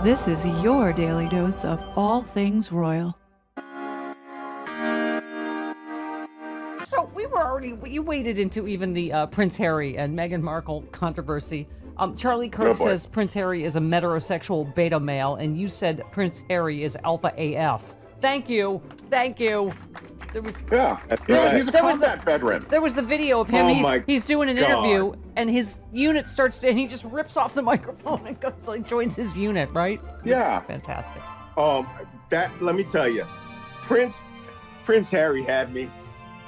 This is your daily dose of all things royal. So you waded into even the Prince Harry and Meghan Markle controversy. Charlie Kirk says Prince Harry is a metrosexual beta male, and you said Prince Harry is alpha AF. Thank you. There was he's a combat veteran. There was the video of him. He's doing an interview, and his unit starts to, and he just rips off the microphone and goes, joins his unit, right? Yeah, fantastic. Let me tell you, Prince Harry had me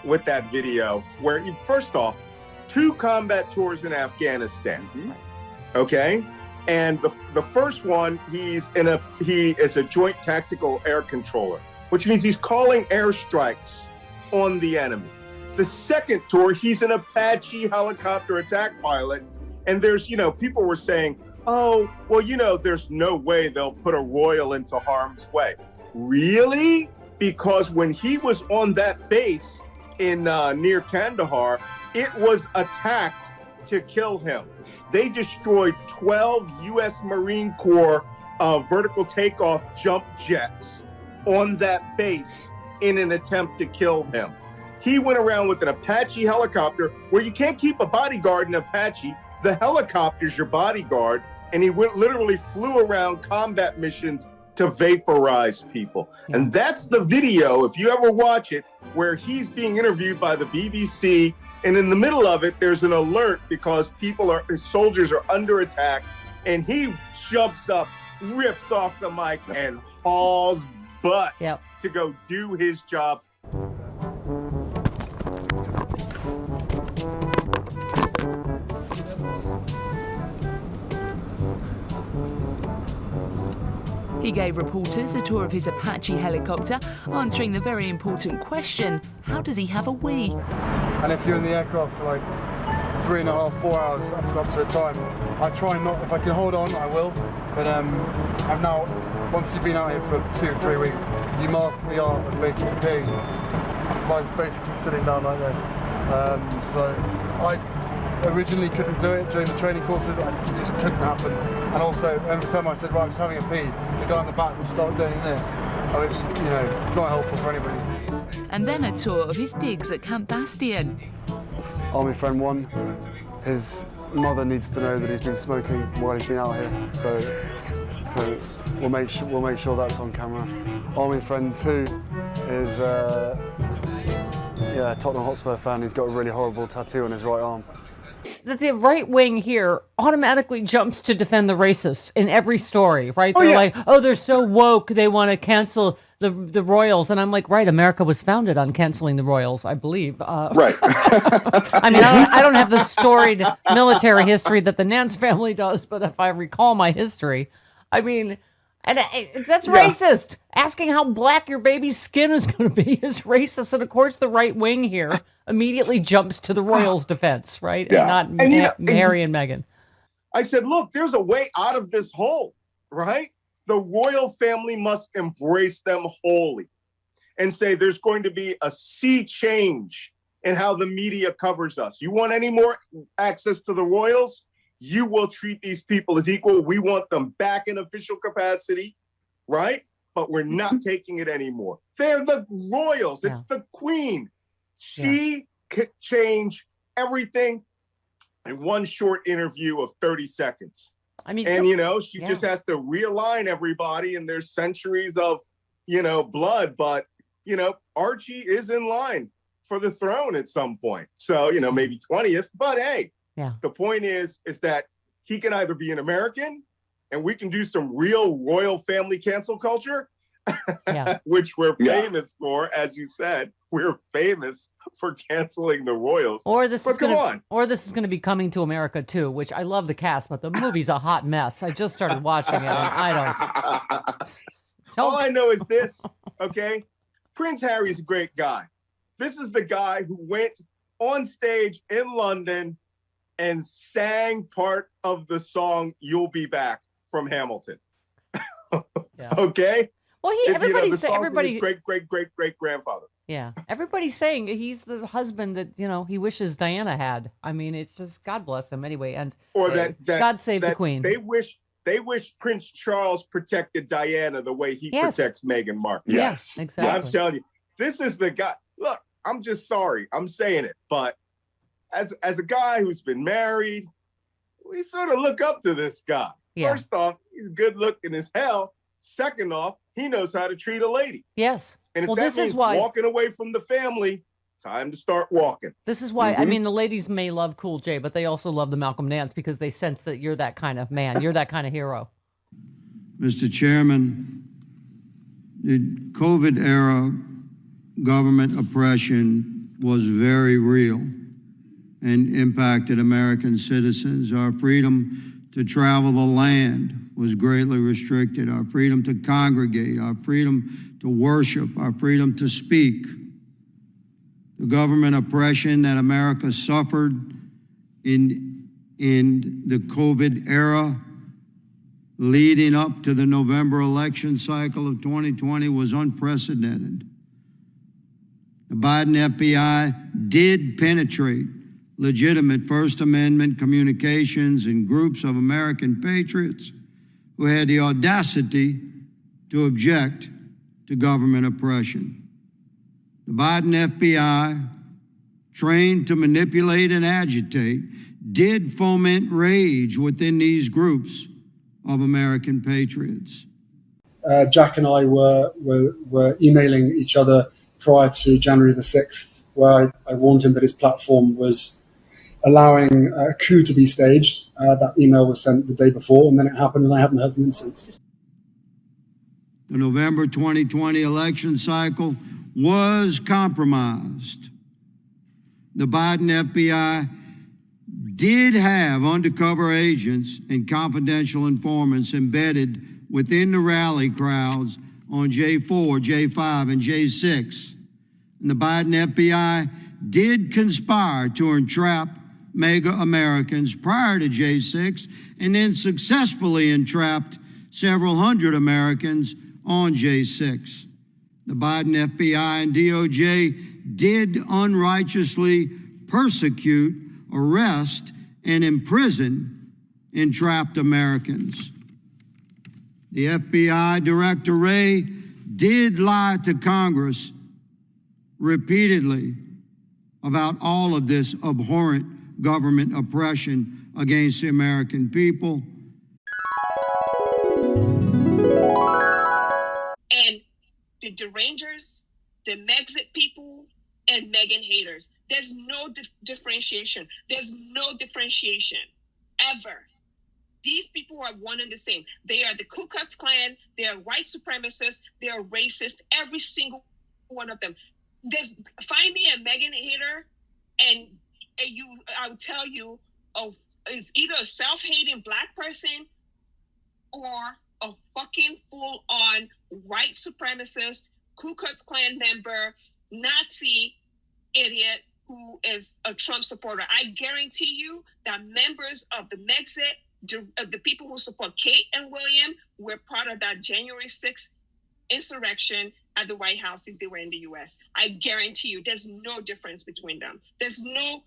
with that video where first off, 2 combat tours in Afghanistan. Mm-hmm. Okay, and the first one he is a joint tactical air controller, which means he's calling airstrikes on the enemy. The second tour, he's an Apache helicopter attack pilot, and there's people were saying, oh, well, there's no way they'll put a royal into harm's way. Really? Because when he was on that base in near Kandahar, it was attacked to kill him. They destroyed 12 U.S. Marine Corps vertical takeoff jump jets on that base in an attempt to kill him. He went around with an Apache helicopter where you can't keep a bodyguard in Apache. The helicopter's your bodyguard, and he literally flew around combat missions to vaporize people. Yeah. And that's the video, if you ever watch it, where he's being interviewed by the BBC, and in the middle of it, there's an alert because his soldiers are under attack, and he jumps up, rips off the mic, and hauls butt to go do his job. He gave reporters a tour of his Apache helicopter, answering the very important question, how does he have a wee? And if you're in the aircraft for like 3.5, 4 hours up to a time, I try not, if I can hold on, I will. But I've now, once you've been out here for 2-3 weeks, you master the art of basically peeing by basically sitting down like this. So I originally couldn't do it during the training courses. It just couldn't happen. And also, every time I said, right, I'm just having a pee, the guy in the back would start doing this, which, it's not helpful for anybody. And then a tour of his digs at Camp Bastion. Army Friend 1, his mother needs to know that he's been smoking while he's been out here, so we'll make sure that's on camera. Army Friend 2 is Tottenham Hotspur fan who's got a really horrible tattoo on his right arm. That the right wing here automatically jumps to defend the racists in every story, right? They're like, they're so woke, they want to cancel the royals. And I'm like, right, America was founded on canceling the royals, I believe. Right. I mean, I don't have the storied military history that the Nance family does, but if I recall my history, I mean, and that's racist. Asking how black your baby's skin is going to be is racist. And of course, the right wing here immediately jumps to the royals' defense, right? Yeah. And not Harry and Meghan. I said, look, there's a way out of this hole, right? The royal family must embrace them wholly and say there's going to be a sea change in how the media covers us. You want any more access to the royals? You will treat these people as equal. We want them back in official capacity, right? But we're not taking it anymore. They're the royals. It's the queen. She could change everything in one short interview of 30 seconds. I mean, and she just has to realign everybody, and there's centuries of, blood. But, Archie is in line for the throne at some point. So, maybe 20th, but hey, the point is that he can either be an American and we can do some real royal family cancel culture, which we're famous for, as you said. We're famous for canceling the royals. Or this is going to be Coming to America too, which I love the cast, but the movie's a hot mess. I just started watching it, and I don't. All I know is this, okay? Prince Harry's a great guy. This is the guy who went on stage in London and sang part of the song "You'll Be Back" from Hamilton. Okay. Well, everybody's great grandfather. Yeah, everybody's saying he's the husband that he wishes Diana had. I mean, it's just God bless him anyway, and God save the Queen. They wish They wish Prince Charles protected Diana the way he protects Meghan Markle. Yes, exactly. I'm telling you, this is the guy. Look, I'm just sorry. I'm saying it. But as a guy who's been married, we sort of look up to this guy. Yeah. First off, he's good looking as hell. Second off, he knows how to treat a lady. Yes. And if well, that this means is why walking away from the family, time to start walking. This is why, I mean, the ladies may love Cool J, but they also love the Malcolm Nance because they sense that you're that kind of man. You're that kind of hero. Mr. Chairman, the COVID era government oppression was very real and impacted American citizens. Our freedom to travel the land was greatly restricted. Our freedom to congregate, our freedom to worship, our freedom to speak. The government oppression that America suffered in the COVID era leading up to the November election cycle of 2020 was unprecedented. The Biden FBI did penetrate legitimate First Amendment communications and groups of American patriots who had the audacity to object to government oppression. The Biden FBI, trained to manipulate and agitate, did foment rage within these groups of American patriots. Jack and I were emailing each other prior to January the 6th, where I warned him that his platform was allowing a coup to be staged. That email was sent the day before, and then it happened, and I haven't heard from him since. The November 2020 election cycle was compromised. The Biden FBI did have undercover agents and confidential informants embedded within the rally crowds on J4, J5, and J6. And the Biden FBI did conspire to entrap MAGA Americans prior to J6 and then successfully entrapped several hundred Americans on J6. The Biden FBI and DOJ did unrighteously persecute, arrest, and imprison entrapped Americans. The FBI Director Wray did lie to Congress repeatedly about all of this abhorrent government oppression against the American people. And the derangers, the Megxit people, and Meghan haters. There's no differentiation. There's no differentiation, ever. These people are one and the same. They are the Ku Klux Klan. They are white supremacists. They are racist. Every single one of them. Find me a Meghan hater, and I will tell you, is either a self-hating black person or a fucking full-on white supremacist, Ku Klux Klan member, Nazi idiot who is a Trump supporter. I guarantee you that members of the Megxit, the people who support Kate and William, were part of that January 6th insurrection at the White House if they were in the U.S. I guarantee you there's no difference between them. There's no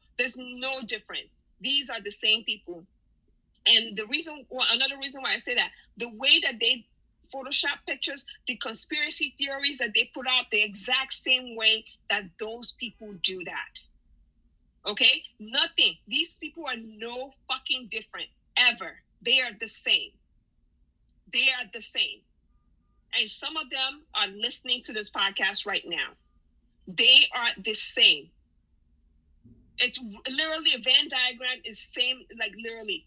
difference. These are the same people. And another reason why I say that, the way that they Photoshop pictures, the conspiracy theories that they put out, the exact same way that those people do that. Okay? Nothing. These people are no fucking different, ever. They are the same. They are the same. And some of them are listening to this podcast right now. They are the same. It's literally a Venn diagram is same, like literally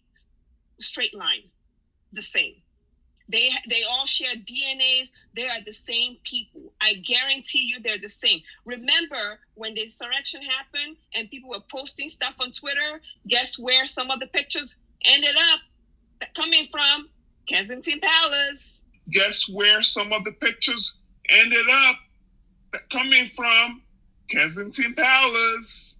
straight line, the same. They all share DNAs. They are the same people. I guarantee you they're the same. Remember when the insurrection happened and people were posting stuff on Twitter? Guess where some of the pictures ended up coming from? Kensington Palace. Guess where some of the pictures ended up coming from? Kensington Palace.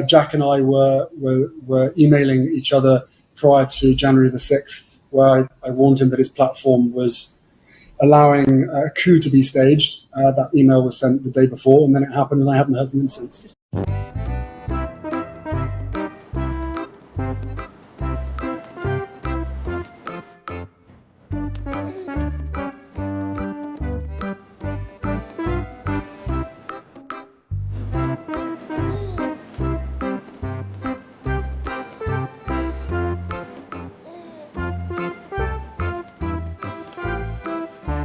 Jack and I were emailing each other prior to January the 6th, where I warned him that his platform was allowing a coup to be staged. That email was sent the day before, and then it happened, and I haven't heard from him since.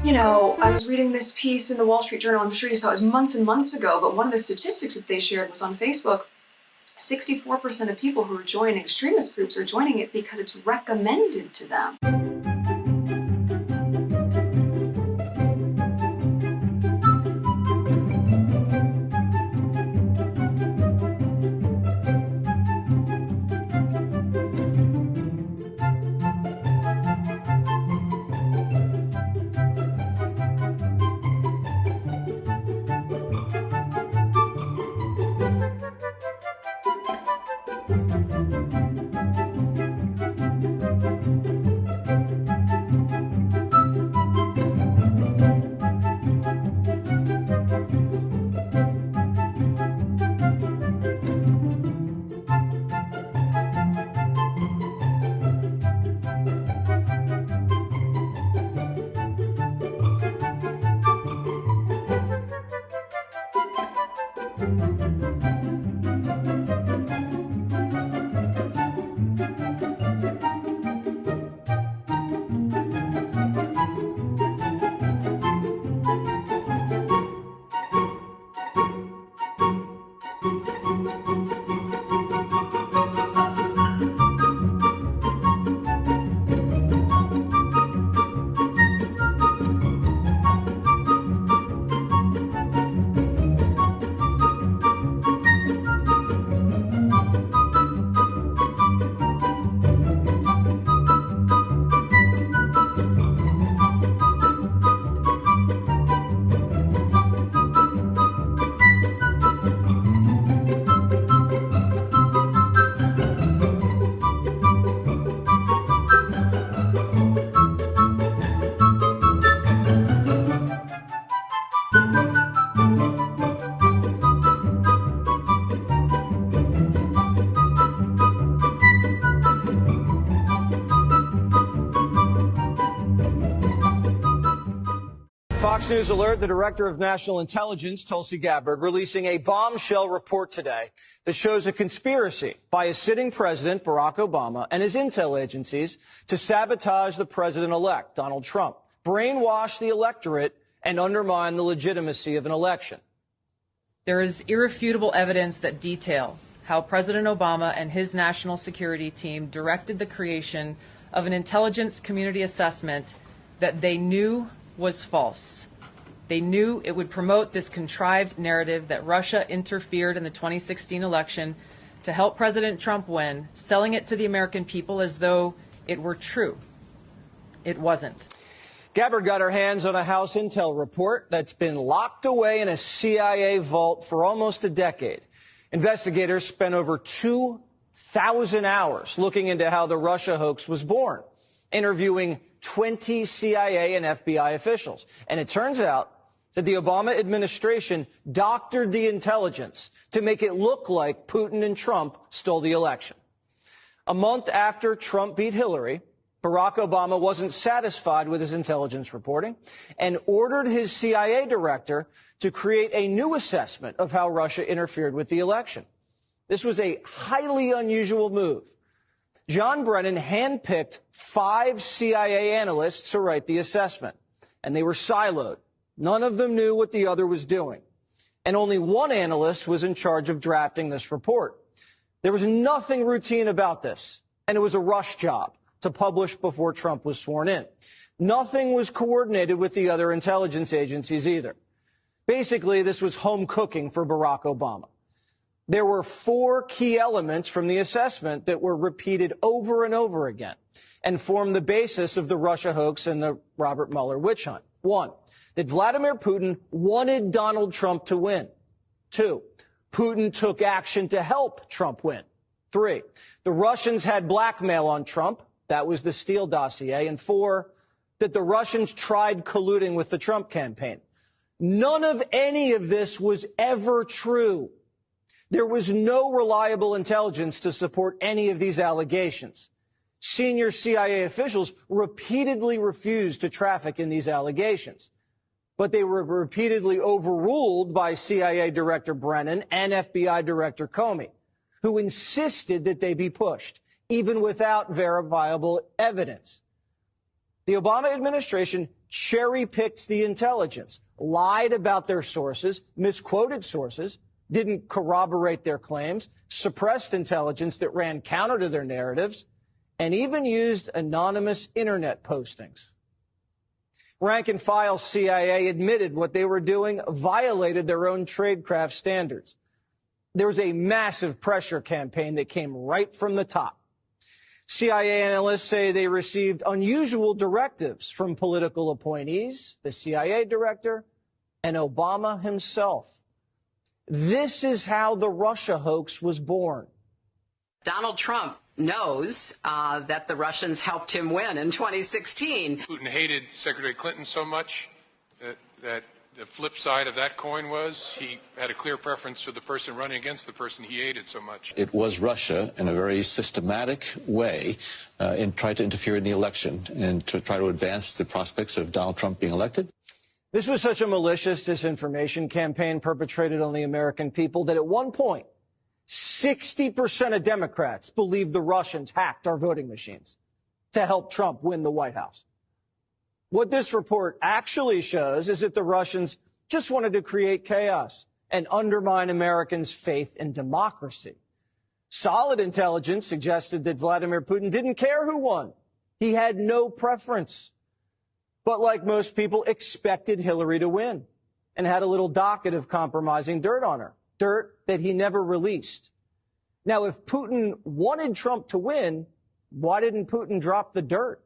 You know, I was reading this piece in the Wall Street Journal, I'm sure you saw it was months and months ago, but one of the statistics that they shared was on Facebook. 64% of people who are joining extremist groups are joining it because it's recommended to them. Fox News alert, the director of national intelligence, Tulsi Gabbard, releasing a bombshell report today that shows a conspiracy by a sitting president, Barack Obama, and his intel agencies to sabotage the president-elect, Donald Trump, brainwash the electorate, and undermine the legitimacy of an election. There is irrefutable evidence that detail how President Obama and his national security team directed the creation of an intelligence community assessment that they knew was false. They knew it would promote this contrived narrative that Russia interfered in the 2016 election to help President Trump win, selling it to the American people as though it were true. It wasn't. Gabbard got her hands on a House intel report that's been locked away in a CIA vault for almost a decade. Investigators spent over 2,000 hours looking into how the Russia hoax was born, interviewing 20 CIA and FBI officials. And it turns out that the Obama administration doctored the intelligence to make it look like Putin and Trump stole the election. A month after Trump beat Hillary, Barack Obama wasn't satisfied with his intelligence reporting and ordered his CIA director to create a new assessment of how Russia interfered with the election. This was a highly unusual move. John Brennan handpicked 5 CIA analysts to write the assessment, and they were siloed. None of them knew what the other was doing, and only one analyst was in charge of drafting this report. There was nothing routine about this, and it was a rush job to publish before Trump was sworn in. Nothing was coordinated with the other intelligence agencies either. Basically, this was home cooking for Barack Obama. There were 4 key elements from the assessment that were repeated over and over again and formed the basis of the Russia hoax and the Robert Mueller witch hunt. 1, that Vladimir Putin wanted Donald Trump to win. 2, Putin took action to help Trump win. 3, the Russians had blackmail on Trump. That was the Steele dossier. And 4, that the Russians tried colluding with the Trump campaign. None of any of this was ever true. There was no reliable intelligence to support any of these allegations. Senior CIA officials repeatedly refused to traffic in these allegations, but they were repeatedly overruled by CIA Director Brennan and FBI Director Comey, who insisted that they be pushed, even without verifiable evidence. The Obama administration cherry-picked the intelligence, lied about their sources, misquoted sources, didn't corroborate their claims, suppressed intelligence that ran counter to their narratives, and even used anonymous internet postings. Rank and file CIA admitted what they were doing violated their own tradecraft standards. There was a massive pressure campaign that came right from the top. CIA analysts say they received unusual directives from political appointees, the CIA director, and Obama himself. This is how the Russia hoax was born. Donald Trump knows that the Russians helped him win in 2016. Putin hated Secretary Clinton so much that the flip side of that coin was he had a clear preference for the person running against the person he hated so much. It was Russia in a very systematic way tried to interfere in the election and to try to advance the prospects of Donald Trump being elected. This was such a malicious disinformation campaign perpetrated on the American people that at one point, 60% of Democrats believed the Russians hacked our voting machines to help Trump win the White House. What this report actually shows is that the Russians just wanted to create chaos and undermine Americans' faith in democracy. Solid intelligence suggested that Vladimir Putin didn't care who won. He had no preference. But like most people, expected Hillary to win and had a little docket of compromising dirt on her. Dirt that he never released. Now, if Putin wanted Trump to win, why didn't Putin drop the dirt?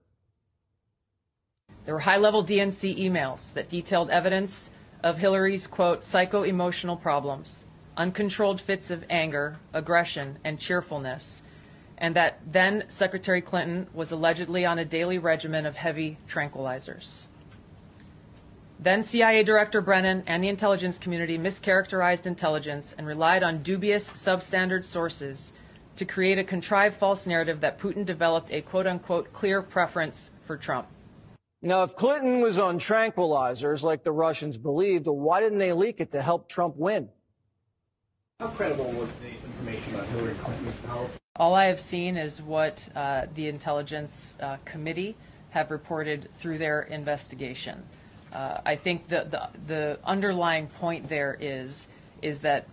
There were high-level DNC emails that detailed evidence of Hillary's, quote, psycho-emotional problems, uncontrolled fits of anger, aggression, and cheerfulness, and that then Secretary Clinton was allegedly on a daily regimen of heavy tranquilizers. Then CIA Director Brennan and the intelligence community mischaracterized intelligence and relied on dubious substandard sources to create a contrived false narrative that Putin developed a quote-unquote clear preference for Trump. Now, if Clinton was on tranquilizers like the Russians believed, why didn't they leak it to help Trump win? How credible was the information about Hillary Clinton's power? All I have seen is what the intelligence committee have reported through their investigation. I think the underlying point there is that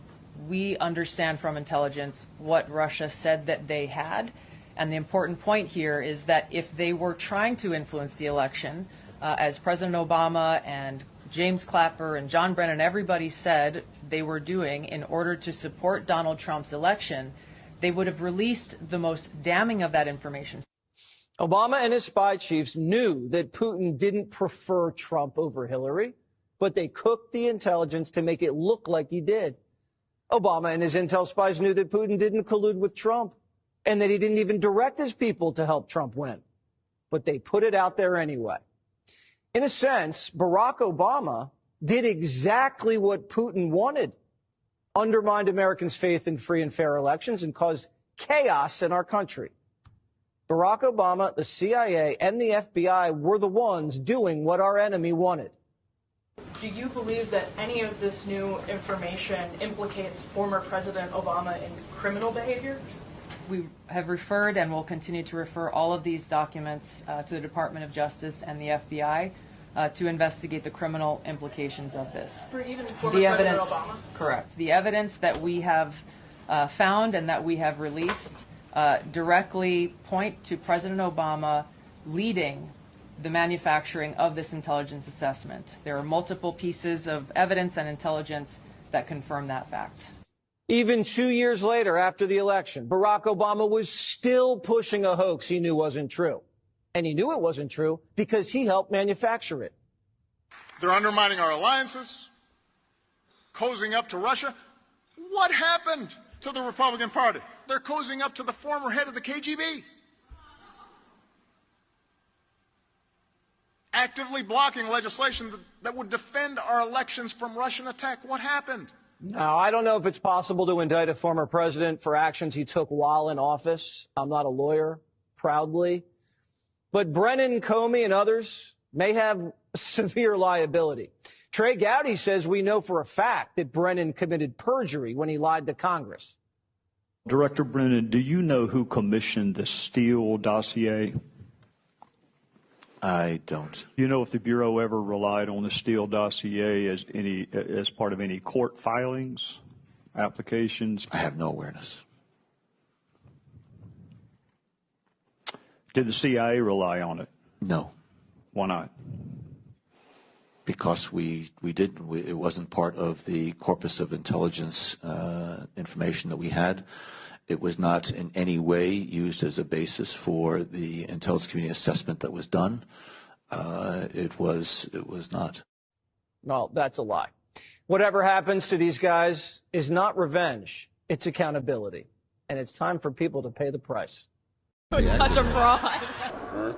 we understand from intelligence what Russia said that they had. And the important point here is that if they were trying to influence the election, as President Obama and James Clapper and John Brennan, everybody said they were doing in order to support Donald Trump's election, they would have released the most damning of that information. Obama and his spy chiefs knew that Putin didn't prefer Trump over Hillary, but they cooked the intelligence to make it look like he did. Obama and his intel spies knew that Putin didn't collude with Trump and that he didn't even direct his people to help Trump win. But they put it out there anyway. In a sense, Barack Obama did exactly what Putin wanted, undermined Americans' faith in free and fair elections and caused chaos in our country. Barack Obama, the CIA, and the FBI were the ones doing what our enemy wanted. Do you believe that any of this new information implicates former President Obama in criminal behavior? We have referred and will continue to refer all of these documents to the Department of Justice and the FBI to investigate the criminal implications of this. For even former President Obama? Correct. The evidence that we have found and that we have released directly point to President Obama leading the manufacturing of this intelligence assessment. There are multiple pieces of evidence and intelligence that confirm that fact. Even 2 years later, after the election, Barack Obama was still pushing a hoax he knew wasn't true. And he knew it wasn't true because he helped manufacture it. They're undermining our alliances, cozying up to Russia. What happened to the Republican Party? They're cozying up to the former head of the KGB. Actively blocking legislation that would defend our elections from Russian attack. What happened? Now, I don't know if it's possible to indict a former president for actions he took while in office. I'm not a lawyer. proudly. But Brennan, Comey, and others may have severe liability. Trey Gowdy says we know for a fact that Brennan committed perjury when he lied to Congress. Director Brennan, do you know who commissioned the Steele dossier? I don't. Do you know if the Bureau ever relied on the Steele dossier as part of any court filings, applications? I have no awareness. Did the CIA rely on it? No. Why not? Because we didn't. It wasn't part of the corpus of intelligence information that we had. It was not in any way used as a basis for the intelligence community assessment that was done. It was not. Well, that's a lie. Whatever happens to these guys is not revenge. It's accountability. And it's time for people to pay the price. Such a fraud.